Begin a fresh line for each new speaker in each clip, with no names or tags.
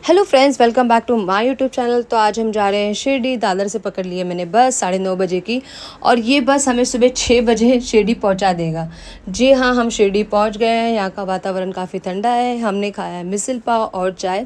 Hello friends, welcome back to my YouTube channel. तो आज हम जा रहे हैं शिरडी। दादर से पकड़ लिए मैंने बस 9:30 बजे की, और ये बस हमें सुबह 6 बजे शिरडी पहुंचा देगा। जी हाँ, हम शिरडी पहुंच गए हैं। यहाँ का वातावरण काफ़ी ठंडा है। हमने खाया है मिसल पाव और चाय।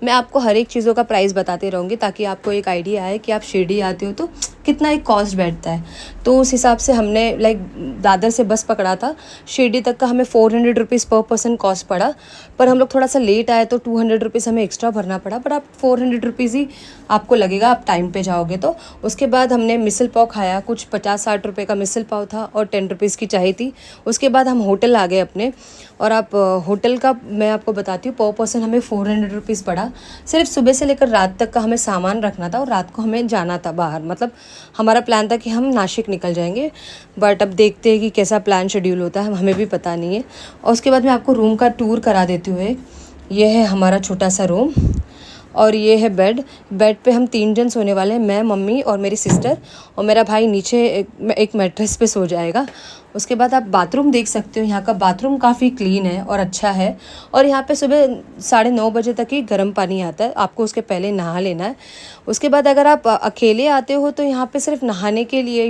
मैं आपको हर एक चीज़ों का प्राइस बताते रहूँगी ताकि आपको एक आइडिया आए कि आप शिरडी आते हो तो कितना एक कॉस्ट बैठता है। तो उस हिसाब से हमने दादर से बस पकड़ा था। शिरडी तक का हमें 400 रुपीज़ पर पर्सन कॉस्ट पड़ा, पर हम लोग थोड़ा सा लेट आए तो 200 रुपीज़ हमें एक्स्ट्रा भरना पड़ा। पर आप 400 रुपीज़ ही आपको लगेगा, आप टाइम पे जाओगे तो। उसके बाद हमने मिसल पाव खाया, कुछ 50-60 रुपये का मिसल पाव था और 10 रुपीज़ की चाय थी। उसके बाद हम होटल आ गए अपने, और आप होटल का मैं आपको बताती हूँ, पर पर्सन हमें 400 रुपीज़ पड़ा। सिर्फ सुबह से लेकर रात तक का हमें सामान रखना था, और रात को हमें जाना था बाहर। मतलब हमारा प्लान था कि हम नासिक निकल जाएंगे, बट अब देखते हैं कि कैसा प्लान शेड्यूल होता है, हमें भी पता नहीं है। और उसके बाद मैं आपको रूम का टूर करा देती हूँ। ये है हमारा छोटा सा रूम, और ये है बेड पे हम 3 जन सोने वाले हैं, मैं, मम्मी और मेरी सिस्टर, और मेरा भाई नीचे एक मैट्रेस पे सो जाएगा। उसके बाद आप बाथरूम देख सकते हो। यहाँ का बाथरूम काफ़ी क्लीन है और अच्छा है, और यहाँ पे सुबह 9:30 बजे तक ही गर्म पानी आता है, आपको उसके पहले नहा लेना है। उसके बाद अगर आप अकेले आते हो तो यहाँ पे सिर्फ नहाने के लिए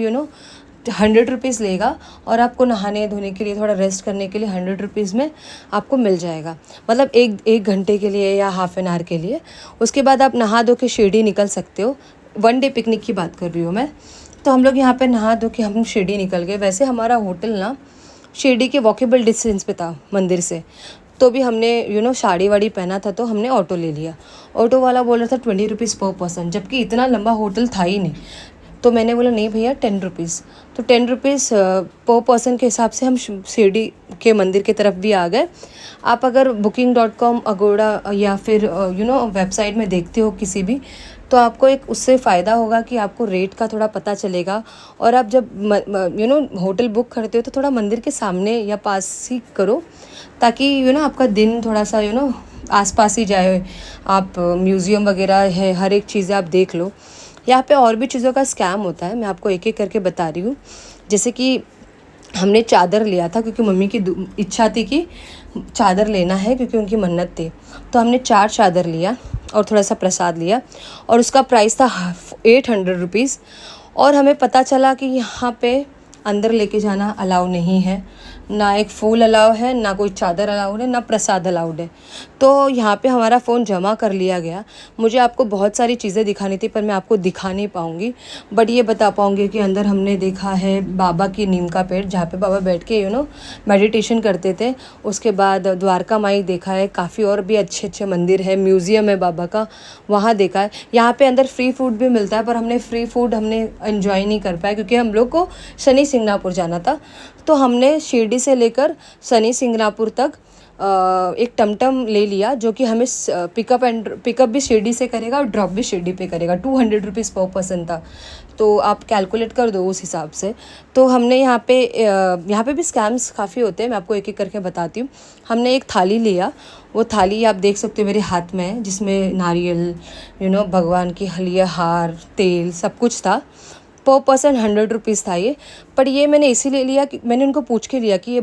100 रुपीज़ लेगा, और आपको नहाने धोने के लिए, थोड़ा रेस्ट करने के लिए 100 रुपीज़ में आपको मिल जाएगा। मतलब एक घंटे के लिए या हाफ एन आवर के लिए। उसके बाद आप नहा धो के शिरडी निकल सकते हो। 1 डे पिकनिक की बात कर रही हूँ मैं। तो हम लोग यहाँ पे नहा धो के हम शिरडी निकल गए। वैसे हमारा होटल ना शिरडी के वॉकेबल डिस्टेंस पे था मंदिर से, तो भी हमने साड़ी वाड़ी पहना था तो हमने ऑटो ले लिया। ऑटो वाला बोल रहा था 20 रुपीज़ पर पर्सन, जबकि इतना लंबा होटल था ही नहीं। तो मैंने बोला नहीं भैया 10 रुपीज़। तो 10 रुपीज़ पर पर्सन के हिसाब से हम शिरडी के मंदिर की तरफ भी आ गए। आप अगर booking.com, अगोड़ा या फिर वेबसाइट में देखते हो किसी भी, तो आपको एक उससे फ़ायदा होगा कि आपको रेट का थोड़ा पता चलेगा। और आप जब होटल बुक करते हो तो थोड़ा मंदिर के सामने या पास ही करो, ताकि आपका दिन थोड़ा सा आसपास ही जाए। आप म्यूज़ियम वगैरह है, हर एक चीज़ें आप देख लो। यहाँ पे और भी चीज़ों का स्कैम होता है, मैं आपको एक एक करके बता रही हूँ। जैसे कि हमने चादर लिया था, क्योंकि मम्मी की इच्छा थी कि चादर लेना है, क्योंकि उनकी मन्नत थी। तो हमने 4 चादर लिया और थोड़ा सा प्रसाद लिया, और उसका प्राइस था 800 रुपीज़। और हमें पता चला कि यहाँ पे अंदर लेके जाना अलाउ नहीं है, ना एक फूल अलाउ है, ना कोई चादर अलाउड है, ना प्रसाद अलाउड है। तो यहाँ पे हमारा फ़ोन जमा कर लिया गया। मुझे आपको बहुत सारी चीज़ें दिखानी थी, पर मैं आपको दिखा नहीं पाऊँगी, बट ये बता पाऊँगी कि अंदर हमने देखा है बाबा की नीम का पेड़, जहाँ पे बाबा बैठ के मेडिटेशन करते थे। उसके बाद द्वारका माई देखा है, काफ़ी और भी अच्छे अच्छे मंदिर है, म्यूज़ियम है बाबा का, वहाँ देखा है। यहाँ पे अंदर फ्री फूड भी मिलता है, पर हमने फ्री फूड एंजॉय नहीं कर पाए, क्योंकि हम लोग को शनि सिंगनापुर जाना था। तो हमने शिरडी से लेकर शनि सिंगनापुर तक एक टमटम ले लिया, जो कि हमें पिकअप भी शिरडी से करेगा और ड्रॉप भी शिरडी पे करेगा। 200 रुपीज़ पर पर्सन था, तो आप कैलकुलेट कर दो उस हिसाब से। तो हमने यहाँ पे भी स्कैम्स काफ़ी होते हैं, मैं आपको एक एक करके बताती हूँ। हमने एक थाली लिया, वो थाली आप देख सकते हो मेरे हाथ में है, जिसमें नारियल भगवान की हलिया, हार, तेल सब कुछ था। पर पर्सन 100 रुपीज़ था ये। पर ये मैंने इसीलिए लिया कि मैंने उनको पूछ के लिया कि ये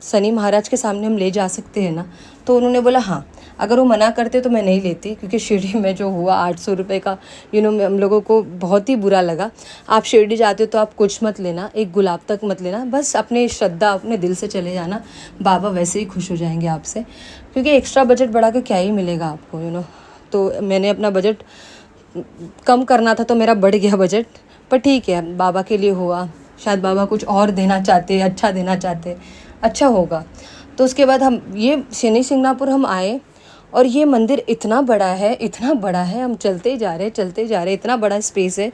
शनि महाराज के सामने हम ले जा सकते हैं ना। तो उन्होंने बोला हाँ। अगर वो मना करते तो मैं नहीं लेती, क्योंकि शिरडी में जो हुआ 800 रुपये का हम लोगों को बहुत ही बुरा लगा। आप शिरडी जाते हो तो आप कुछ मत लेना, एक गुलाब तक मत लेना, बस अपने श्रद्धा अपने दिल से चले जाना। बाबा वैसे ही खुश हो जाएंगे आपसे, क्योंकि एक्स्ट्रा बजट बढ़ा के क्या ही मिलेगा आपको। तो मैंने अपना बजट कम करना था तो मेरा बढ़ गया बजट, पर ठीक है, बाबा के लिए हुआ। शायद बाबा कुछ और देना चाहते, अच्छा देना चाहते, अच्छा होगा। तो उसके बाद हम ये शनि सिंगनापुर हम आए, और ये मंदिर इतना बड़ा है, इतना बड़ा है, हम चलते ही जा रहे, इतना बड़ा स्पेस है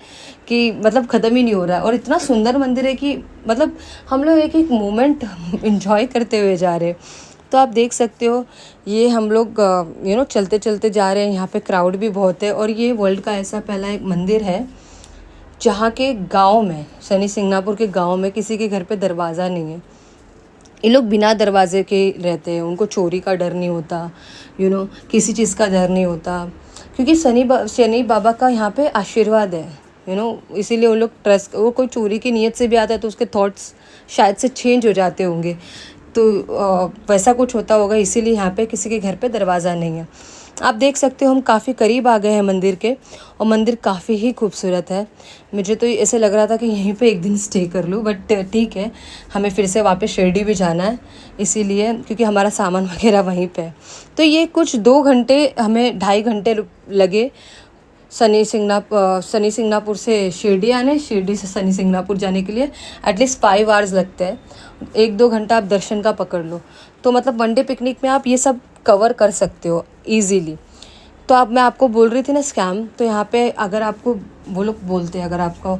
कि मतलब ख़त्म ही नहीं हो रहा है। और इतना सुंदर मंदिर है कि मतलब हम लोग एक एक मोमेंट इन्जॉय करते हुए जा रहे हैं। तो आप देख सकते हो, ये हम लोग चलते चलते जा रहे हैं। यहाँ पे क्राउड भी बहुत है, और ये वर्ल्ड का ऐसा पहला एक मंदिर है जहाँ के गांव में, शनि सिंगनापुर के गांव में किसी के घर पे दरवाज़ा नहीं है। ये लोग बिना दरवाजे के रहते हैं, उनको चोरी का डर नहीं होता, किसी चीज़ का डर नहीं होता, क्योंकि शनि बाबा का यहाँ पे आशीर्वाद है। इसीलिए वो लोग ट्रस्ट, वो कोई चोरी की नीयत से भी आता है तो उसके थॉट्स शायद से चेंज हो जाते होंगे। तो वैसा कुछ होता होगा, इसीलिए यहाँ पे किसी के घर पे दरवाज़ा नहीं है। आप देख सकते हो हम काफ़ी करीब आ गए हैं मंदिर के, और मंदिर काफ़ी ही खूबसूरत है। मुझे तो ऐसे लग रहा था कि यहीं पे एक दिन स्टे कर लूँ, बट ठीक है, हमें फिर से वापस शिरडी भी जाना है, इसीलिए क्योंकि हमारा सामान वगैरह वहीं पे है। तो ये कुछ 2 घंटे, हमें 2.5 घंटे लगे शनि सिंगनापुर से शिरडी आने, शिरडी से शनि सिंगनापुर जाने के लिए एटलीस्ट 5 आवर्स लगते हैं। 1-2 घंटा आप दर्शन का पकड़ लो, तो मतलब वनडे पिकनिक में आप ये सब कवर कर सकते हो ईजीली। तो अब मैं आपको बोल रही थी ना स्कैम, तो यहाँ पे अगर आपको वो लोग बोलते हैं अगर आपको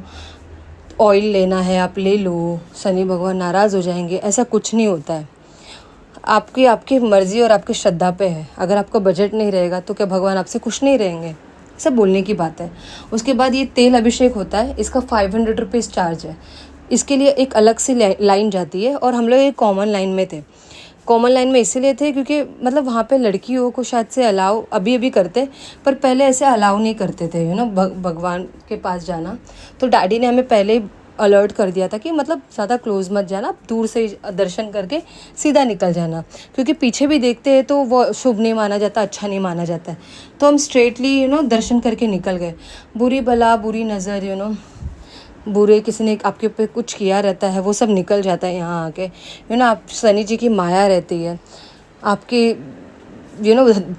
ऑयल लेना है आप ले लो, शनि भगवान नाराज़ हो जाएंगे, ऐसा कुछ नहीं होता है। आपकी आपकी मर्ज़ी और आपकी श्रद्धा पे है। अगर आपका बजट नहीं रहेगा तो क्या भगवान आपसे खुश नहीं रहेंगे? सब बोलने की बात है। उसके बाद ये तेल अभिषेक होता है, इसका 500 रुपीज़ चार्ज है। इसके लिए एक अलग सी लाइन जाती है, और हम लोग एक कॉमन लाइन में थे। कॉमन लाइन में इसीलिए थे क्योंकि मतलब वहाँ पे लड़कियों को शायद से अलाउ अभी करते, पर पहले ऐसे अलाउ नहीं करते थे भगवान के पास जाना। तो डैडी ने हमें पहले ही अलर्ट कर दिया था कि मतलब ज़्यादा क्लोज मत जाना, दूर से दर्शन करके सीधा निकल जाना, क्योंकि पीछे भी देखते हैं तो वो शुभ नहीं माना जाता, अच्छा नहीं माना जाता है। तो हम स्ट्रेटली दर्शन करके निकल गए। बुरी बला बुरी नज़र बुरे किसी ने आपके ऊपर कुछ किया रहता है, वो सब निकल जाता है यहाँ आके। आप शनि जी की माया रहती है, आपकी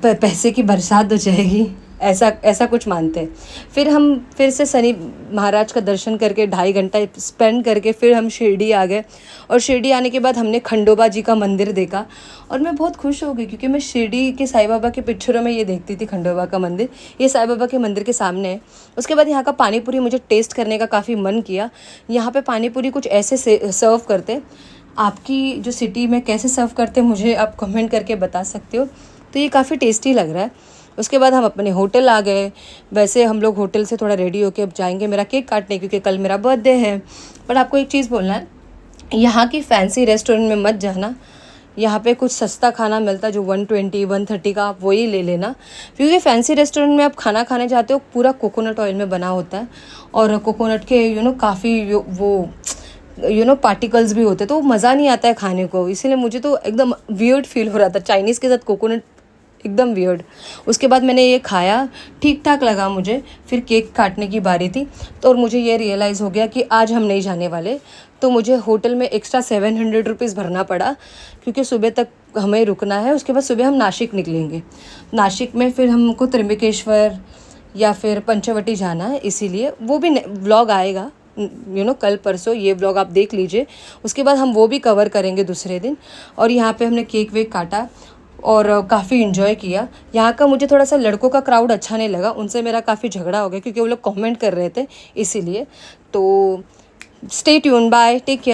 पैसे की बरसात हो जाएगी, ऐसा कुछ मानते हैं। फिर से शनि महाराज का दर्शन करके 2.5 घंटा स्पेंड करके फिर हम शिरडी आ गए, और शिरडी आने के बाद हमने खंडोबा जी का मंदिर देखा, और मैं बहुत खुश हो गई क्योंकि मैं शिरडी के साईं बाबा के पिक्चरों में ये देखती थी खंडोबा का मंदिर। ये साईं बाबा के मंदिर के सामने है। उसके बाद यहाँ का पानी पूरी मुझे टेस्ट करने का काफ़ी मन किया। यहाँ पे पानी पूरी कुछ ऐसे सर्व करते, आपकी जो सिटी में कैसे सर्व करते मुझे आप कमेंट करके बता सकते हो। तो ये काफ़ी टेस्टी लग रहा है। उसके बाद हम अपने होटल आ गए। वैसे हम लोग होटल से थोड़ा रेडी होके अब जाएंगे मेरा केक काटने, क्योंकि कल मेरा बर्थडे है। पर आपको एक चीज़ बोलना है, यहाँ की फैंसी रेस्टोरेंट में मत जाना। यहाँ पे कुछ सस्ता खाना मिलता है जो 120-130 का, आप वही ले लेना, क्योंकि फैंसी रेस्टोरेंट में आप खाना खाने जाते हो पूरा कोकोनट ऑयल में बना होता है, और कोकोनट के काफ़ी वो पार्टिकल्स भी होते हैं, तो मज़ा नहीं आता है खाने को। इसीलिए मुझे तो एकदम वियर्ड फील हो रहा था चाइनीज़ के साथ कोकोनट, एकदम वियर्ड। उसके बाद मैंने ये खाया, ठीक ठाक लगा मुझे। फिर केक काटने की बारी थी, तो और मुझे ये रियलाइज़ हो गया कि आज हम नहीं जाने वाले, तो मुझे होटल में एक्स्ट्रा 700 रुपीज़ भरना पड़ा, क्योंकि सुबह तक हमें रुकना है। उसके बाद सुबह हम नासिक निकलेंगे। नासिक में फिर हमको त्र्यंबकेश्वर या फिर पंचवटी जाना है, इसीलिए वो भी व्लॉग आएगा कल परसों, ये व्लॉग आप देख लीजिए। उसके बाद हम वो भी कवर करेंगे दूसरे दिन। और यहाँ पे हमने केक वेक काटा और काफ़ी इन्जॉय किया। यहाँ का मुझे थोड़ा सा लड़कों का क्राउड अच्छा नहीं लगा, उनसे मेरा काफ़ी झगड़ा हो गया क्योंकि वो लोग कमेंट कर रहे थे, इसीलिए। तो stay tune, bye, take care.